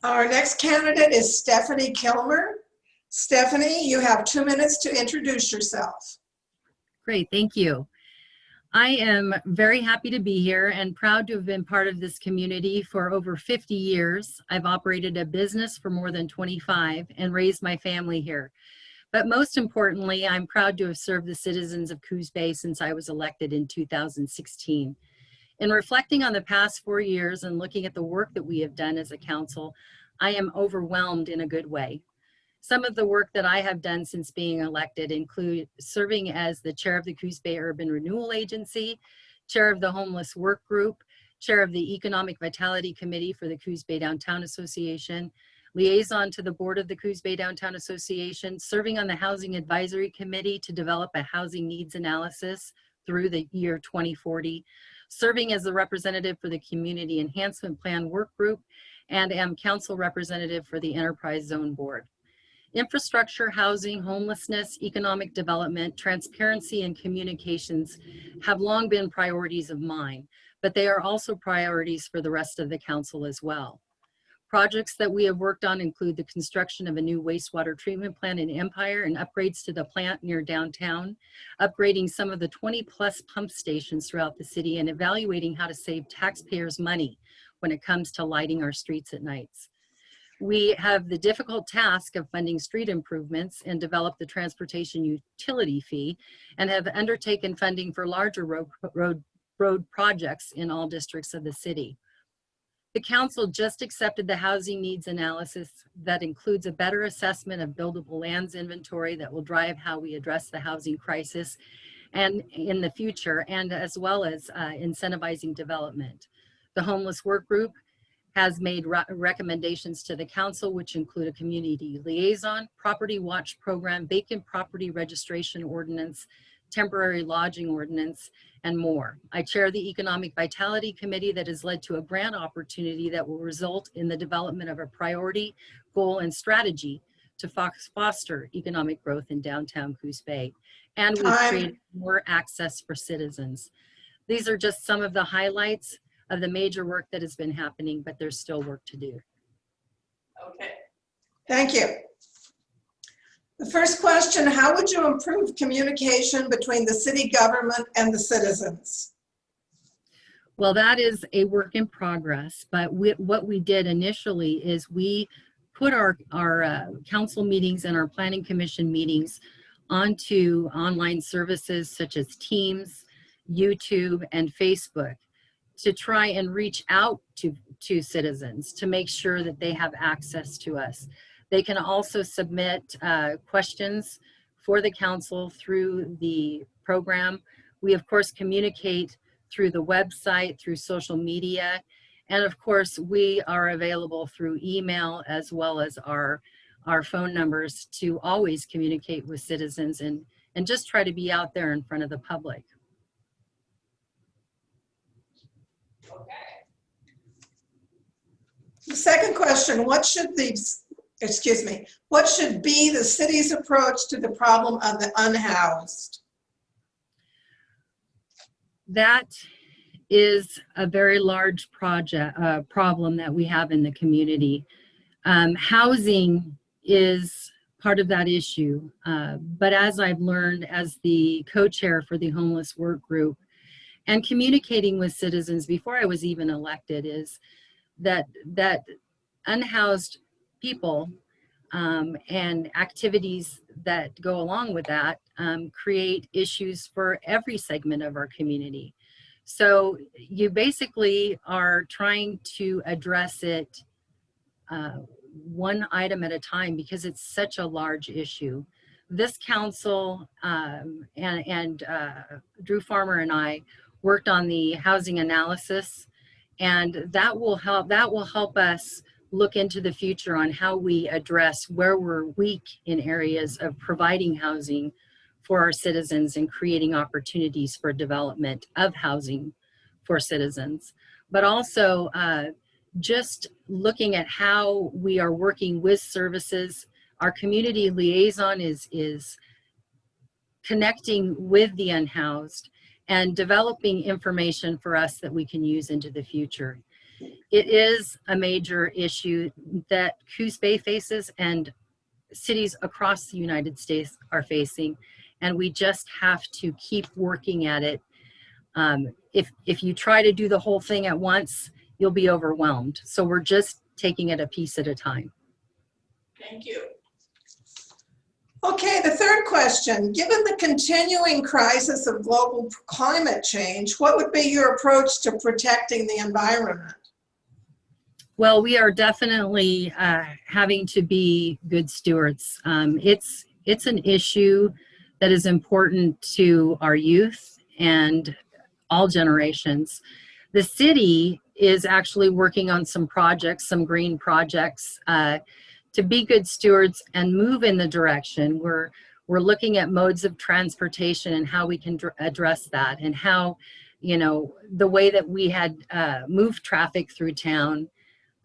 Our next candidate is Stephanie Kilmer. Stephanie, you have 2 minutes to introduce yourself. Great, thank you. I am very happy to be here and proud to have been part of this community for over 50 years. I've operated a business for more than 25 and raised my family here. But most importantly, I'm proud to have served the citizens of Coos Bay since I was elected in 2016. In reflecting on the past 4 years and looking at the work that we have done as a council, I am overwhelmed in a good way. Some of the work that I have done since being elected include serving as the chair of the Coos Bay Urban Renewal Agency, chair of the Homeless Work Group, chair of the Economic Vitality Committee for the Coos Bay Downtown Association, liaison to the board of the Coos Bay Downtown Association, serving on the Housing Advisory Committee to develop a housing needs analysis through the year 2040, serving as the representative for the Community Enhancement Plan Work Group, and am council representative for the Enterprise Zone Board. Infrastructure, housing, homelessness, economic development, transparency, and communications have long been priorities of mine, but they are also priorities for the rest of the council as well. Projects that we have worked on include the construction of a new wastewater treatment plant in Empire and upgrades to the plant near downtown, upgrading some of the 20+ pump stations throughout the city, and evaluating how to save taxpayers' money when it comes to lighting our streets at nights. We have the difficult task of funding street improvements and develop the transportation utility fee, and have undertaken funding for larger road projects in all districts of the city. The council just accepted the housing needs analysis that includes a better assessment of buildable lands inventory that will drive how we address the housing crisis and in the future, and as well as incentivizing development. The Homeless Work Group has made recommendations to the council, which include a community liaison, property watch program, vacant property registration ordinance, temporary lodging ordinance, and more. I chair the Economic Vitality Committee that has led to a grant opportunity that will result in the development of a priority, goal, and strategy to foster economic growth in downtown Coos Bay. And we've created more access for citizens. These are just some of the highlights of the major work that has been happening, but there's still work to do. Okay, thank you. The first question, how would you improve communication between the city government and the citizens? Well, that is a work in progress, but what we did initially is we put our council meetings and our planning commission meetings onto online services such as Teams, YouTube, and Facebook, to try and reach out to citizens to make sure that they have access to us. They can also submit questions for the council through the program. We of course communicate through the website, through social media, and of course we are available through email as well as our phone numbers to always communicate with citizens and just try to be out there in front of the public. The second question, what should be the city's approach to the problem of the unhoused? That is a very large problem that we have in the community. Housing is part of that issue, but as I've learned as the co-chair for the Homeless Work Group and communicating with citizens before I was even elected, is that unhoused people and activities that go along with that create issues for every segment of our community. So you basically are trying to address it one item at a time because it's such a large issue. This council and Drew Farmer and I worked on the housing analysis, and that will help us look into the future on how we address where we're weak in areas of providing housing for our citizens and creating opportunities for development of housing for citizens. But also just looking at how we are working with services. Our community liaison is connecting with the unhoused and developing information for us that we can use into the future. It is a major issue that Coos Bay faces and cities across the United States are facing, and we just have to keep working at it. If you try to do the whole thing at once, you'll be overwhelmed. So we're just taking it a piece at a time. Thank you. Okay, the third question. Given the continuing crisis of global climate change, what would be your approach to protecting the environment? Well, we are definitely having to be good stewards. It's an issue that is important to our youth and all generations. The city is actually working on some projects, some green projects, to be good stewards and move in the direction. We're looking at modes of transportation and how we can address that, and how, you know, the way that we had moved traffic through town,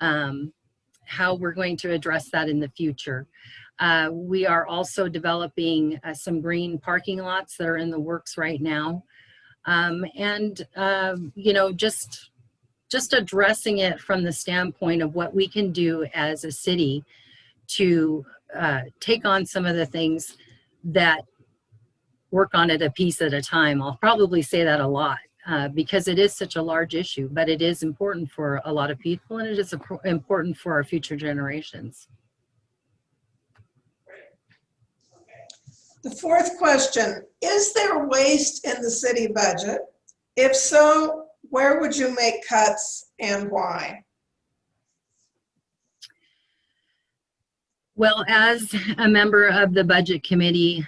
how we're going to address that in the future. We are also developing some green parking lots that are in the works right now. You know, just addressing it from the standpoint of what we can do as a city to take on some of the things that work on it a piece at a time. I'll probably say that a lot because it is such a large issue, but it is important for a lot of people, and it is important for our future generations. The fourth question, is there waste in the city budget? If so, where would you make cuts and why? Well, as a member of the budget committee,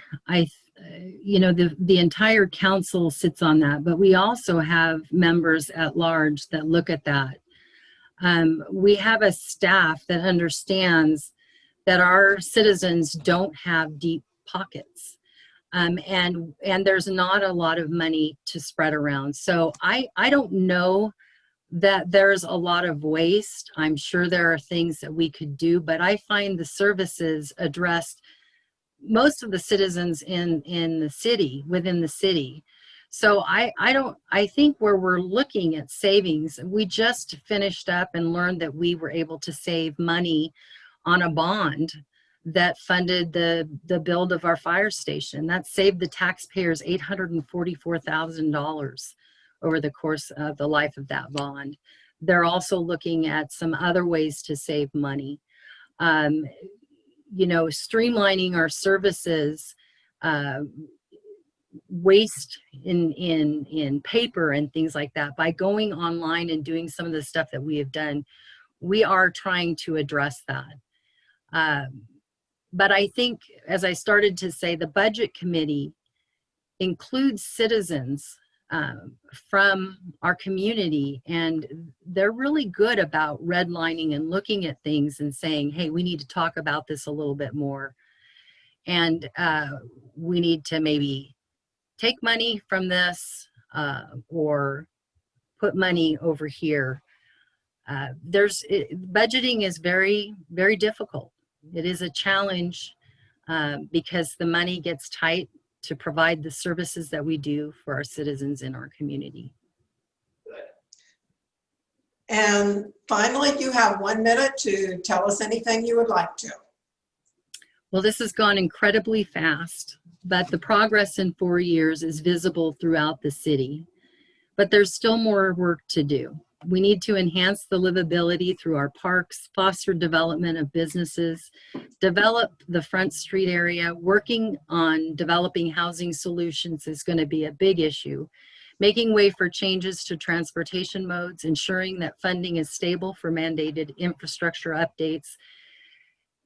you know, the entire council sits on that, but we also have members at large that look at that. We have a staff that understands that our citizens don't have deep pockets, and there's not a lot of money to spread around. So I don't know that there's a lot of waste. I'm sure there are things that we could do, but I find the services addressed most of the citizens in the city, within the city. So I think where we're looking at savings, we just finished up and learned that we were able to save money on a bond that funded the build of our fire station. That saved the taxpayers $844,000 over the course of the life of that bond. They're also looking at some other ways to save money. You know, streamlining our services, waste in paper and things like that. By going online and doing some of the stuff that we have done, we are trying to address that. But I think, as I started to say, the budget committee includes citizens from our community, and they're really good about redlining and looking at things and saying, hey, we need to talk about this a little bit more, and we need to maybe take money from this or put money over here. Budgeting is very, very difficult. It is a challenge because the money gets tight to provide the services that we do for our citizens in our community. Good. And finally, you have 1 minute to tell us anything you would like to. Well, this has gone incredibly fast, but the progress in 4 years is visible throughout the city. But there's still more work to do. We need to enhance the livability through our parks, foster development of businesses, develop the Front Street area. Working on developing housing solutions is going to be a big issue. Making way for changes to transportation modes, ensuring that funding is stable for mandated infrastructure updates.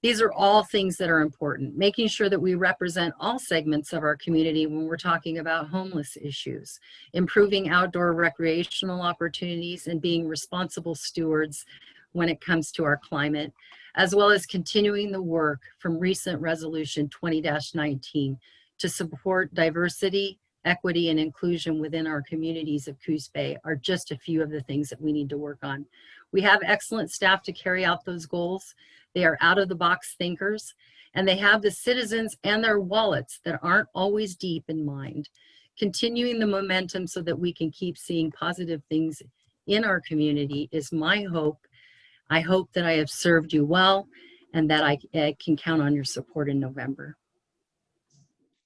These are all things that are important. Making sure that we represent all segments of our community when we're talking about homeless issues, improving outdoor recreational opportunities, and being responsible stewards when it comes to our climate, as well as continuing the work from recent resolution 20-19 to support diversity, equity, and inclusion within our communities of Coos Bay are just a few of the things that we need to work on. We have excellent staff to carry out those goals. They are out-of-the-box thinkers, and they have the citizens and their wallets that aren't always deep in mind, continuing the momentum so that we can keep seeing positive things in our community is my hope. I hope that I have served you well and that I can count on your support in November.